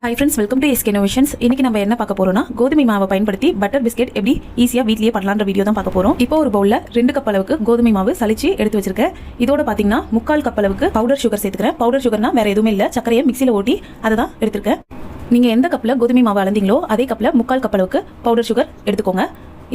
Hi friends, welcome to SK innovations. இன்னைக்கு நம்ம என்ன பார்க்க போறோம்னா, கோதுமை மாவை பயன்படுத்தி பட்டர் பிஸ்கெட் எப்படி ஈஸியாக வீட்லயே பண்ணலான்ற வீடியோ தான் பார்க்க போறோம். இப்போ ஒரு பவுல்ல 2 கப் அளவுக்கு கோதுமை மாவு சலிச்சு எடுத்து வச்சிருக்கேன். இதோட பாத்தீங்கன்னா 3/4 கப் அளவுக்கு பவுடர் சுகர் சேர்த்துக்கிறேன். பவுடர் சுகர்னா வேற எதுவுமே இல்லை, சர்க்கரையை மிக்சியில் ஓட்டி அதை தான் எடுத்திருக்கேன். நீங்க எந்த கப்ல கோதுமை மாவு அளந்தீங்களோ அதே கப்ல 3/4 கப் அளவுக்கு பவுடர் சுகர் எடுத்துக்கோங்க.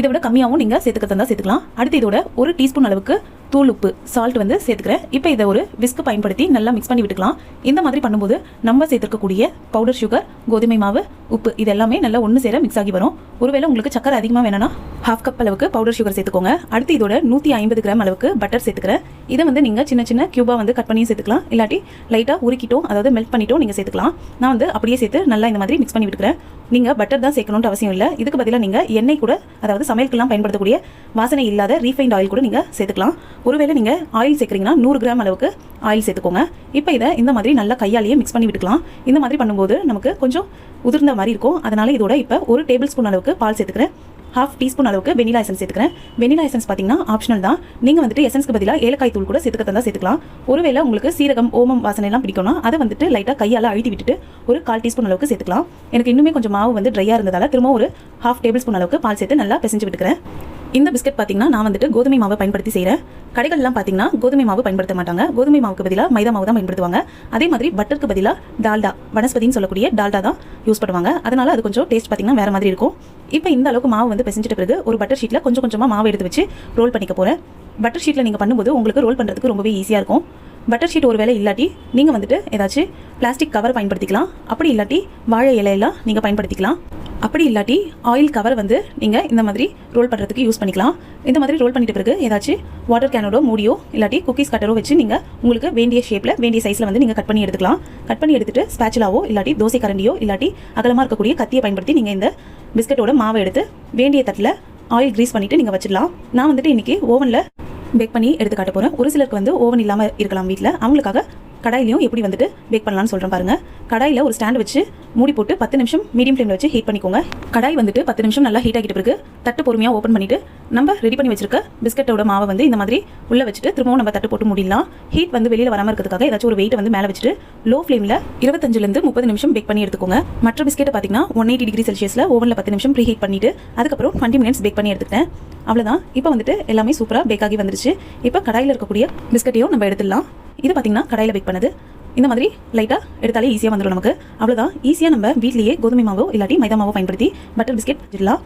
இதை விட கம்மியாகவும் நீங்கள் சேர்த்துக்கிறதா சேர்த்துக்கலாம். அடுத்து இதோட 1 டீஸ்பூன் அளவுக்கு தூள் உப்பு சால்ட் வந்து சேர்த்துக்கிறேன். இப்போ இதை ஒரு விஸ்க் பயன்படுத்தி நல்லா மிக்ஸ் பண்ணி விட்டுக்கலாம். இந்த மாதிரி பண்ணும்போது நம்ம சேர்த்துக்கக்கூடிய பவுடர் சுகர், கோதுமை மாவு, உப்பு இது எல்லாமே நல்லா ஒன்று சேர மிக்ஸ் ஆகி வரும். ஒருவேளை உங்களுக்கு சக்கரை அதிகமாக வேணும்னா 1/2 கப் அளவுக்கு பவுடர் சுகர் சேர்த்துக்கோங்க. அடுத்து இதோட 150 கிராம் அளவுக்கு பட்டர் சேர்த்துக்கிறேன். இதை வந்து நீங்கள் சின்ன சின்ன கியூபாக வந்து கட் பண்ணியும் சேர்த்துக்கலாம், இல்லாட்டி லைட்டாக உருக்கிட்டோம், அதாவது மெல்ட் பண்ணிட்டோம் நீங்கள் சேர்த்துக்கலாம். நான் வந்து அப்படியே சேர்த்து நல்லா இந்த மாதிரி மிக்ஸ் பண்ணி விட்டுக்கிறேன். நீங்கள் பட்டர் தான் சேர்க்கணும்னு அவசியம் இல்லை. இதுக்கு பதிலாக நீங்கள் எண்ணெய் கூட, அதாவது சமையலுக்கெல்லாம் பயன்படுத்தக்கூடிய வாசனை இல்லாத ரீஃபைண்ட் ஆயில் கூட நீங்கள் சேர்த்துக்கலாம். ஒருவேளை நீங்கள் ஆயில் சேர்க்குறீங்கன்னா 100 கிராம் அளவுக்கு ஆயில் சேர்த்துக்கோங்க. இப்போ இதை இந்த மாதிரி நல்லா கையாலேயே மிக்ஸ் பண்ணி விட்டுக்கலாம். இந்த மாதிரி பண்ணும்போது நமக்கு கொஞ்சம் உதிர்ந்த மாதிரி இருக்கும். அதனால இதோட இப்போ 1 டேபிள் ஸ்பூன் அளவுக்கு பால் சேர்த்துக்கிறேன். 1/2 டீஸ்பூன் அளவுக்கு வெனிலா எசன்ஸ் சேர்த்துக்கிறேன். வெனிலா எசன்ஸ் பார்த்தீங்கன்னா ஆப்ஷனல் தான். நீங்கள் வந்துட்டு எசன்ஸ்க்கு பதிலாக ஏலக்காய் தூள் கூட சேர்த்துக்கிறதா சேர்த்துக்கலாம். ஒருவேளை உங்களுக்கு சீரகம், ஓமம் வாசனை எல்லாம் பிடிக்கும்னா அதை வந்துட்டு லைட்டாக கையால் அழுத்தி விட்டுட்டு 1/4 டீஸ்பூன் அளவுக்கு சேர்த்துக்கலாம். எனக்கு இன்னுமே கொஞ்சம் மாவு வந்து ட்ரையாக இருந்ததால் திரும்ப ஒரு 1/2 டேபிள் ஸ்பூன் அளவுக்கு பால் சேர்த்து நல்லா பிசைஞ்சு விட்டுக்கிறேன். இந்த பிஸ்கெட் பார்த்தீங்கன்னா நான் வந்துட்டு கோதுமை மாவை பயன்படுத்தி செய்கிறேன். கடைகள்லாம் பார்த்தீங்கன்னா கோதுமை மாவு பயன்படுத்த மாட்டாங்க. கோதுமை மாவுக்கு பதிலாக மைதா மாவு தான் பயன்படுத்துவாங்க. அதே மாதிரி பட்டருக்கு பதிலாக டால்டா, வனஸ்பதின்னு சொல்லக்கூடிய டால்டா தான் யூஸ் பண்ணுவாங்க. அதனால அது கொஞ்சம் டேஸ்ட் பார்த்தீங்கன்னா வேறு மாதிரி இருக்கும். இப்போ இந்த அளவுக்கு மாவு வந்து பிசைஞ்சிட்ட பிறகு ஒரு பட்டர் ஷீட்டில் கொஞ்சம் கொஞ்சமாக மாவு எடுத்து வச்சு ரோல் பண்ணிக்க போகிறேன். பட்டர் ஷீட்டில் நீங்கள் பண்ணும்போது உங்களுக்கு ரோல் பண்ணுறதுக்கு ரொம்பவே ஈஸியாக இருக்கும். பட்டர் ஷீட் ஒரு வேளை இல்லாட்டி நீங்கள் வந்துட்டு ஏதாச்சும் பிளாஸ்டிக் கவர் பயன்படுத்திக்கலாம். அப்படி இல்லாட்டி வாழை இலையெல்லாம் நீங்கள் பயன்படுத்திக்கலாம். அப்படி இல்லாட்டி ஆயில் கவர் வந்து நீங்கள் இந்த மாதிரி ரோல் பண்ணுறதுக்கு யூஸ் பண்ணிக்கலாம். இந்த மாதிரி ரோல் பண்ணிட்ட பிறகு ஏதாச்சும் வாட்டர் கேனோட மூடியோ இல்லாட்டி குக்கீஸ் கட்டரோ வச்சு நீங்கள் உங்களுக்கு வேண்டிய ஷேப்பில், வேண்டிய சைஸில் வந்து நீங்கள் கட் பண்ணி எடுத்துக்கலாம். கட் பண்ணி எடுத்துட்டு ஸ்பேச்சுலாவோ இல்லாட்டி தோசை கரண்டியோ இல்லாட்டி அகலமாக இருக்கக்கூடிய கத்தியை பயன்படுத்தி நீங்கள் இந்த பிஸ்கெட்டோட மாவை எடுத்து வேண்டிய தட்டில் ஆயில் க்ரீஸ் பண்ணிவிட்டு நீங்கள் வச்சிடலாம். நான் வந்துட்டு இன்றைக்கி ஓவனில் பேக் பண்ணி எடுத்து காட்ட போகிறேன். ஒரு சிலருக்கு வந்து ஓவன் இல்லாமல் இருக்கலாம் வீட்டில், அவங்களுக்காக கடாயிலையும் எப்படி வந்துட்டு பேக் பண்ணலாம்னு சொல்கிறேன் பாருங்கள். கடாயில் ஒரு ஸ்டாண்ட் வச்சு மூடி போட்டு 10 நிமிஷம் மீடியம் ஃப்ளேமில் வச்சு ஹீட் பண்ணிக்கோங்க. கடாய் வந்துட்டு 10 நிமிஷம் நல்லா ஹீட் ஆகிட்ட பிறகு தட்டு பொறுமையாக ஓப்பன் பண்ணிவிட்டு நம்ம ரெடி பண்ணி வச்சிருக்க பிஸ்கெட்டோட மாவை வந்து இந்த மாதிரி உள்ளே வச்சுட்டு திரும்பவும் நம்ம தட்டு போட்டு முடியலாம். ஹீட் வந்து வெளியில் வராமல் இருக்கிறதுக்காக ஏதாச்சும் ஒரு வெயிட் வந்து மேலே வச்சுட்டு லோ ஃப்ளேமில் 25லேருந்து 30 நிமிஷம் பேக் பண்ணி எடுத்துக்கோங்க. மற்ற பிஸ்கெட்டை பார்த்தீங்கன்னா 180 டிகிரி செல்சியஸில் ஓவனில் 10 நிமிஷம் ப்ரீ ஹீட் பண்ணிவிட்டு அதுக்கப்புறம் 20 மினிட்ஸ் பேக் பண்ணி எடுத்துக்கிட்டேன். அவ்வளோதான். இப்போ வந்துட்டு எல்லாமே சூப்பராக பேக் ஆகி வந்துருச்சு. இப்போ கடாயில் இருக்கக்கூடிய பிஸ்கெட்டையும் நம்ம எடுத்துடலாம். இது பார்த்தீங்கன்னா கடாயில் பேக் பண்ணது. இந்த மாதிரி லைட்டாக எடுத்தாலே ஈஸியாக வந்துடும் நமக்கு. அவ்வளோதான். ஈஸியாக நம்ம வீட்லேயே கோதுமை மாவோ இல்லாட்டி மைதா மாவோ பயன்படுத்தி பட்டர் பிஸ்கெட் வச்சிடலாம்.